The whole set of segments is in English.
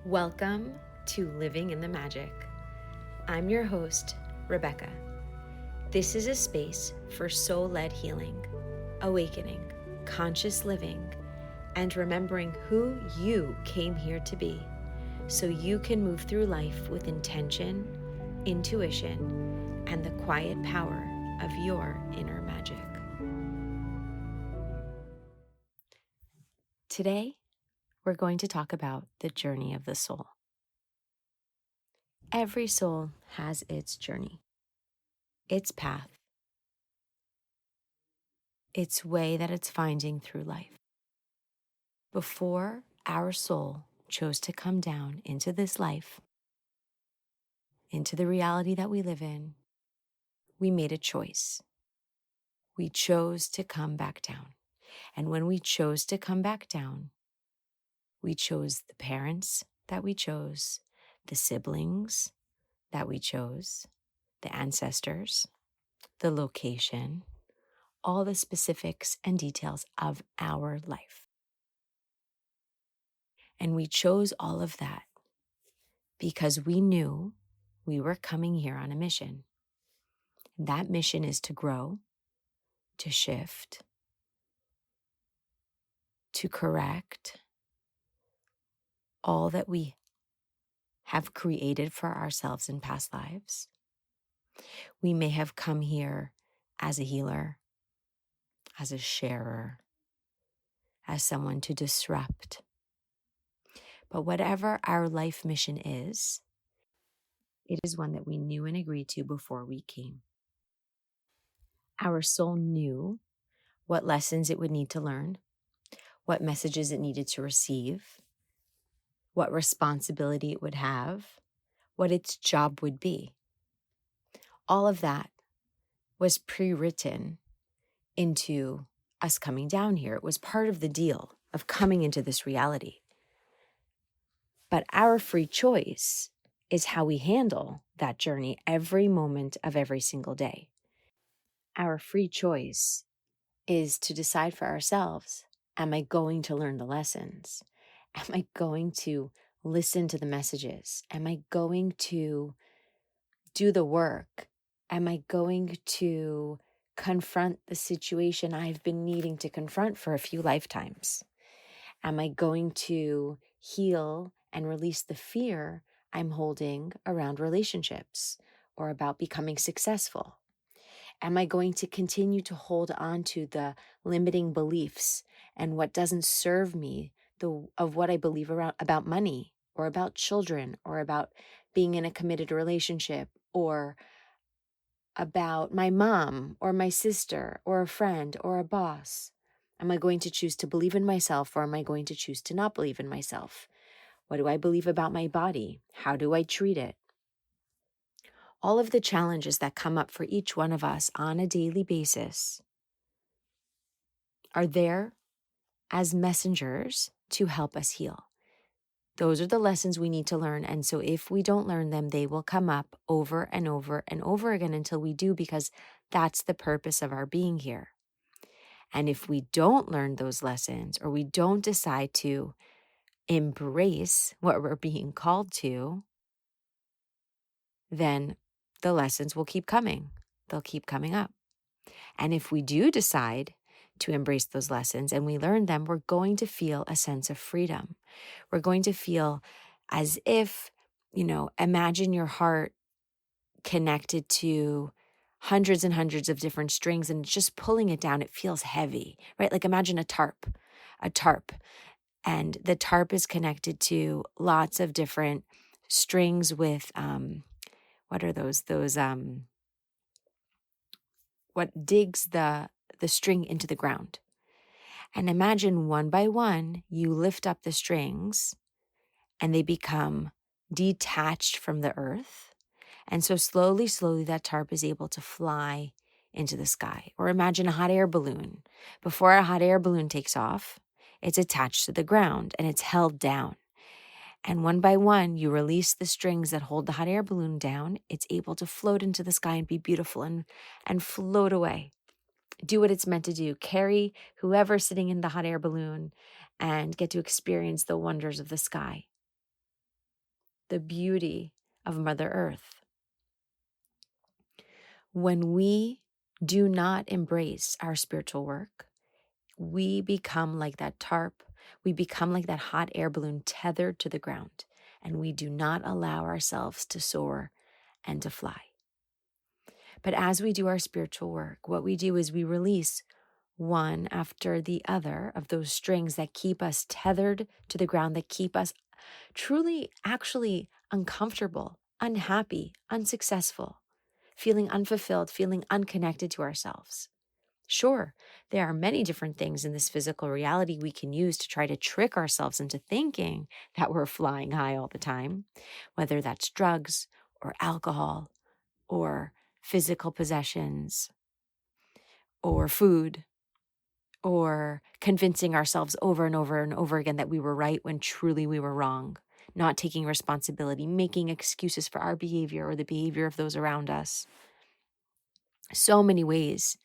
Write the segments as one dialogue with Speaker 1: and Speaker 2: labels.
Speaker 1: Welcome to Living in the Magic. I'm your host, Rebecca. This is a space for soul-led healing, awakening, conscious living, and remembering who you came here to be so you can move through life with intention, intuition, and the quiet power of your inner magic. Today, we're going to talk about the journey of the soul. Every soul has its journey, its path, its way that it's finding through life. Before our soul chose to come down into this life, into the reality that we live in, we made a choice. We chose to come back down. And when we chose to come back down, we chose the parents that we chose, the siblings that we chose, the ancestors, the location, all the specifics and details of our life. And we chose all of that because we knew we were coming here on a mission. That mission is to grow, to shift, to correct all that we have created for ourselves in past lives. We may have come here as a healer, as a sharer, as someone to disrupt. But whatever our life mission is, it is one that we knew and agreed to before we came. Our soul knew what lessons it would need to learn, what messages it needed to receive, what responsibility it would have, what its job would be. All of that was pre-written into us coming down here. It was part of the deal of coming into this reality. But our free choice is how we handle that journey every moment of every single day. Our free choice is to decide for ourselves, am I going to learn the lessons? Am I going to listen to the messages? Am I going to do the work? Am I going to confront the situation I've been needing to confront for a few lifetimes? Am I going to heal and release the fear I'm holding around relationships or about becoming successful? Am I going to continue to hold on to the limiting beliefs and what doesn't serve me of what I believe about money or about children or about being in a committed relationship or about my mom or my sister or a friend or a boss? Am I going to choose to believe in myself or am I going to choose to not believe in myself? What do I believe about my body? How do I treat it? All of the challenges that come up for each one of us on a daily basis are there as messengers to help us heal. Those are the lessons we need to learn. And so if we don't learn them, they will come up over and over and over again until we do, because that's the purpose of our being here. And if we don't learn those lessons or we don't decide to embrace what we're being called to, then the lessons will keep coming. They'll keep coming up. And if we do decide to embrace those lessons and we learn them, we're going to feel a sense of freedom. We're going to feel as if, imagine your heart connected to hundreds and hundreds of different strings and just pulling it down, it feels heavy, right? Like imagine a tarp. And the tarp is connected to lots of different strings with, what are those? What digs the string into the ground. And imagine one by one, you lift up the strings and they become detached from the earth. And so slowly, slowly, that tarp is able to fly into the sky. Or imagine a hot air balloon. Before a hot air balloon takes off, it's attached to the ground and it's held down. And one by one, you release the strings that hold the hot air balloon down. It's able to float into the sky and be beautiful and float away. Do what it's meant to do. Carry whoever's sitting in the hot air balloon and get to experience the wonders of the sky. the beauty of Mother Earth. When we do not embrace our spiritual work, we become like that tarp. We become like that hot air balloon tethered to the ground, and we do not allow ourselves to soar and to fly. But as we do our spiritual work, what we do is we release one after the other of those strings that keep us tethered to the ground, that keep us truly, actually uncomfortable, unhappy, unsuccessful, feeling unfulfilled, feeling unconnected to ourselves. Sure, there are many different things in this physical reality we can use to try to trick ourselves into thinking that we're flying high all the time, whether that's drugs or alcohol or physical possessions or food, or convincing ourselves over and over and over again that we were right when truly we were wrong, not taking responsibility, making excuses for our behavior or the behavior of those around us. So many ways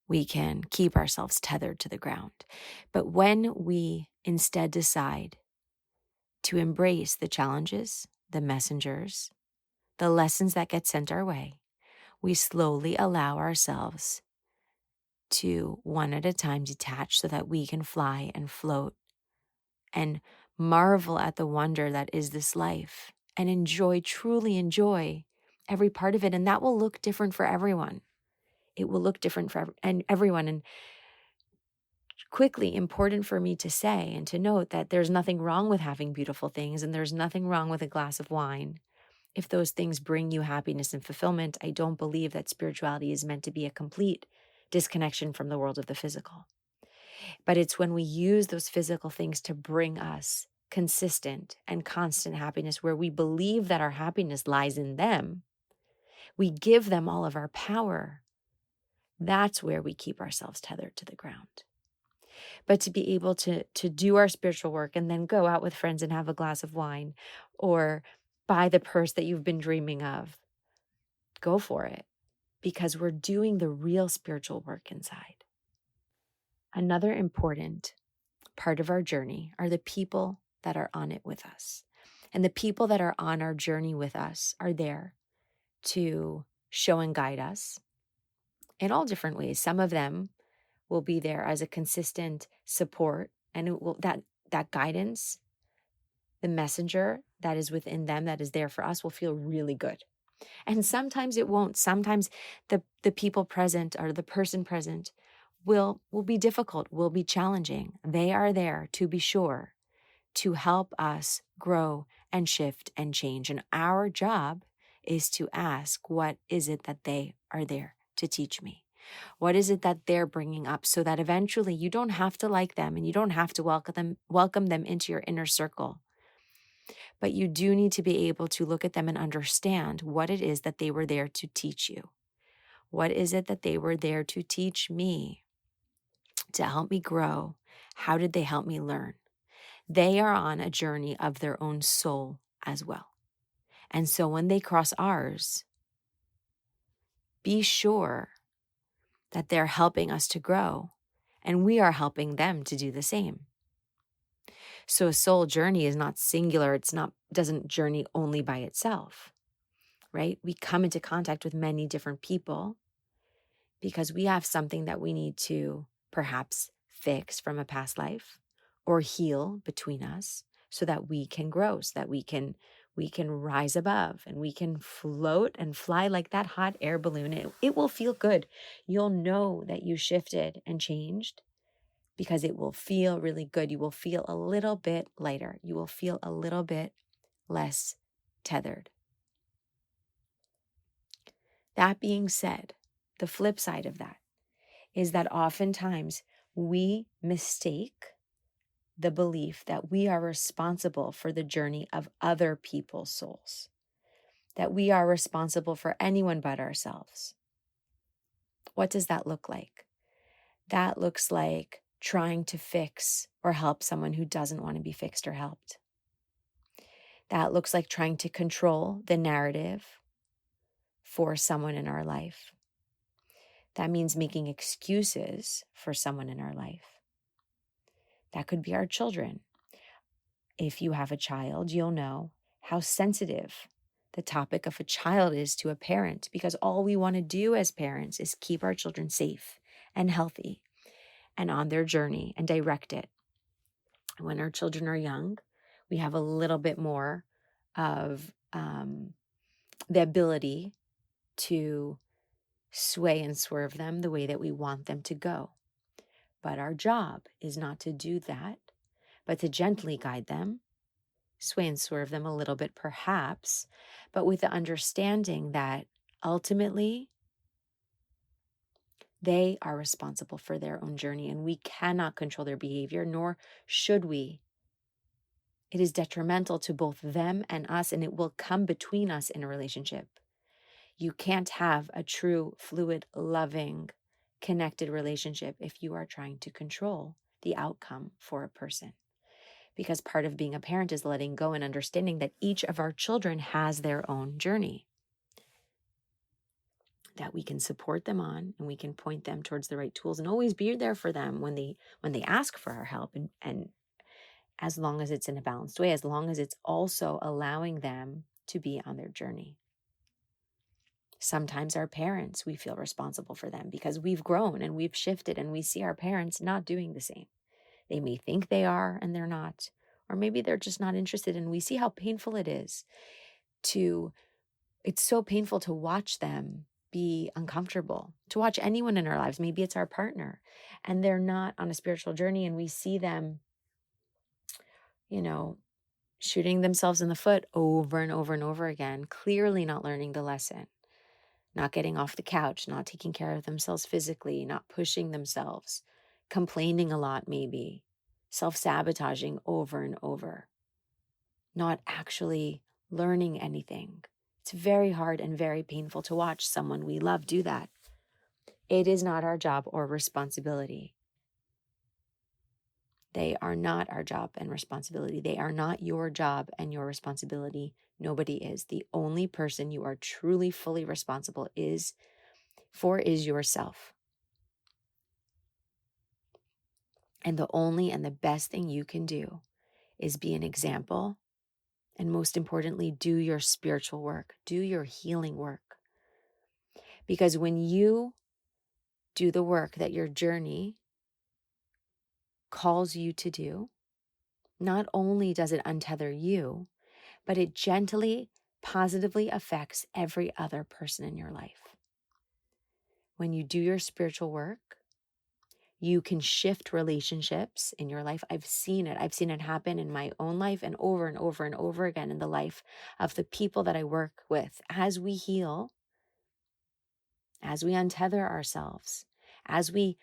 Speaker 1: we can keep ourselves tethered to the ground. But when we instead decide to embrace the challenges, the messengers, the lessons that get sent our way, we slowly allow ourselves to, one at a time, detach so that we can fly and float and marvel at the wonder that is this life and enjoy, truly enjoy every part of it. And that will look different for everyone. It will look different for everyone. And quickly, important for me to say and to note that there's nothing wrong with having beautiful things, and there's nothing wrong with a glass of wine. If those things bring you happiness and fulfillment, I don't believe that spirituality is meant to be a complete disconnection from the world of the physical. But it's when we use those physical things to bring us consistent and constant happiness, where we believe that our happiness lies in them, we give them all of our power. That's where we keep ourselves tethered to the ground. But to be able to do our spiritual work and then go out with friends and have a glass of wine or buy the purse that you've been dreaming of, go for it, because we're doing the real spiritual work inside. Another important part of our journey are the people that are on it with us. And the people that are on our journey with us are there to show and guide us in all different ways. Some of them will be there as a consistent support, and it will, that guidance, the messenger that is within them that is there for us, will feel really good. And sometimes it won't. Sometimes the people present or the person present will be difficult, will be challenging. They are there, to be sure, to help us grow and shift and change. And our job is to ask, what is it that they are there to teach me? What is it that they're bringing up, so that eventually you don't have to like them and you don't have to welcome them into your inner circle. But you do need to be able to look at them and understand what it is that they were there to teach you. What is it that they were there to teach me, to help me grow? How did they help me learn? They are on a journey of their own soul as well. And so when they cross ours, be sure that they're helping us to grow, and we are helping them to do the same. So a soul journey is not singular. Doesn't journey only by itself, right? We come into contact with many different people because we have something that we need to perhaps fix from a past life or heal between us, so that we can grow, so that we can rise above and we can float and fly like that hot air balloon. It will feel good. You'll know that you shifted and changed because it will feel really good. You will feel a little bit lighter. You will feel a little bit less tethered. That being said, the flip side of that is that oftentimes we mistake the belief that we are responsible for the journey of other people's souls, that we are responsible for anyone but ourselves. What does that look like? That looks like trying to fix or help someone who doesn't want to be fixed or helped. That looks like trying to control the narrative for someone in our life. That means making excuses for someone in our life. That could be our children. If you have a child, you'll know how sensitive the topic of a child is to a parent, because all we want to do as parents is keep our children safe and healthy and on their journey and direct it. When our children are young, we have a little bit more of the ability to sway and swerve them the way that we want them to go. But our job is not to do that, but to gently guide them, sway and swerve them a little bit perhaps, but with the understanding that ultimately they are responsible for their own journey and we cannot control their behavior, nor should we. It is detrimental to both them and us, and it will come between us in a relationship. You can't have a true, fluid, loving, connected relationship if you are trying to control the outcome for a person. Because part of being a parent is letting go and understanding that each of our children has their own journey that we can support them on, and we can point them towards the right tools and always be there for them when they ask for our help, and as long as it's in a balanced way, as long as it's also allowing them to be on their journey. Sometimes our parents, we feel responsible for them because we've grown and we've shifted and we see our parents not doing the same. They may think they are and they're not, or maybe they're just not interested. And we see how painful it is it's so painful to watch them be uncomfortable, to watch anyone in our lives. Maybe it's our partner and they're not on a spiritual journey and we see them, shooting themselves in the foot over and over and over again, clearly not learning the lesson. Not getting off the couch, not taking care of themselves physically, not pushing themselves, complaining a lot maybe, self-sabotaging over and over, not actually learning anything. It's very hard and very painful to watch someone we love do that. It is not our job or responsibility. They are not our job and responsibility. They are not your job and your responsibility. Nobody is. The only person you are truly fully responsible is yourself. And the only and the best thing you can do is be an example. And most importantly, do your spiritual work, do your healing work. Because when you do the work that your journey calls you to do, not only does it untether you, but it gently, positively affects every other person in your life. When you do your spiritual work, you can shift relationships in your life. I've seen it. I've seen it happen in my own life and over and over and over again in the life of the people that I work with. As we heal, as we untether ourselves, as we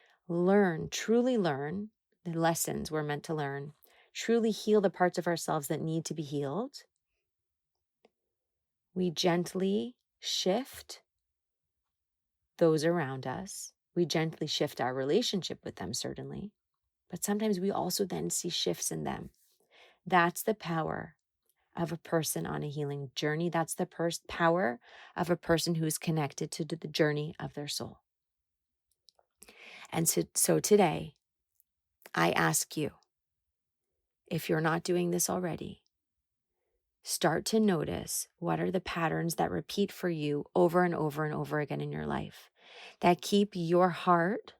Speaker 1: truly learn the lessons we're meant to learn, truly heal the parts of ourselves that need to be healed, we gently shift those around us. We gently shift our relationship with them, certainly. But sometimes we also then see shifts in them. That's the power of a person on a healing journey. That's the power of a person who is connected to the journey of their soul. And so today, I ask you, if you're not doing this already, start to notice what are the patterns that repeat for you over and over and over again in your life that keep your heart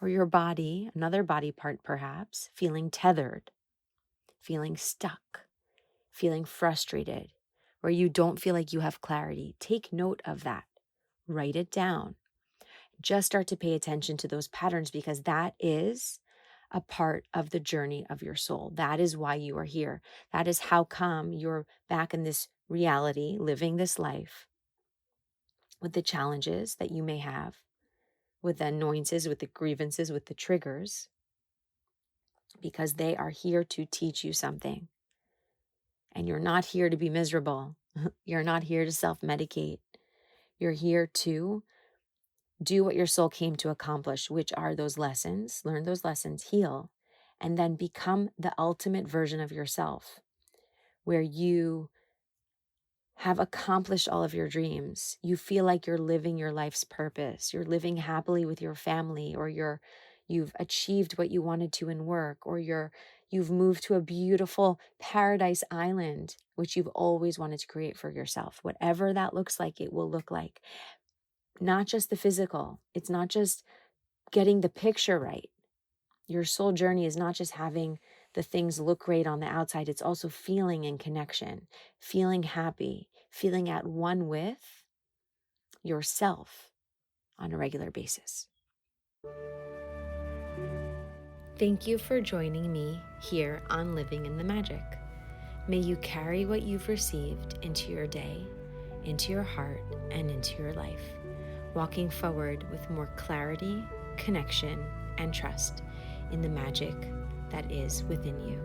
Speaker 1: or your body, another body part perhaps, feeling tethered, feeling stuck, feeling frustrated, where you don't feel like you have clarity. Take note of that. Write it down. Just start to pay attention to those patterns, because that is a part of the journey of your soul. That is why you are here. That is how come you're back in this reality, living this life with the challenges that you may have, with the annoyances, with the grievances, with the triggers, because they are here to teach you something. And you're not here to be miserable. You're not here to self-medicate. You're here to do what your soul came to accomplish, which are those lessons, learn those lessons, heal, and then become the ultimate version of yourself, where you have accomplished all of your dreams. You feel like you're living your life's purpose. You're living happily with your family, or you've achieved what you wanted to in work, or You've moved to a beautiful paradise island, which you've always wanted to create for yourself. Whatever that looks like, it will look like. Not just the physical. It's not just getting the picture right. Your soul journey is not just having the things look great on the outside. It's also feeling in connection, feeling happy, feeling at one with yourself on a regular basis. Thank you for joining me here on Living in the Magic. May you carry what you've received into your day, into your heart, and into your life, walking forward with more clarity, connection, and trust in the magic that is within you.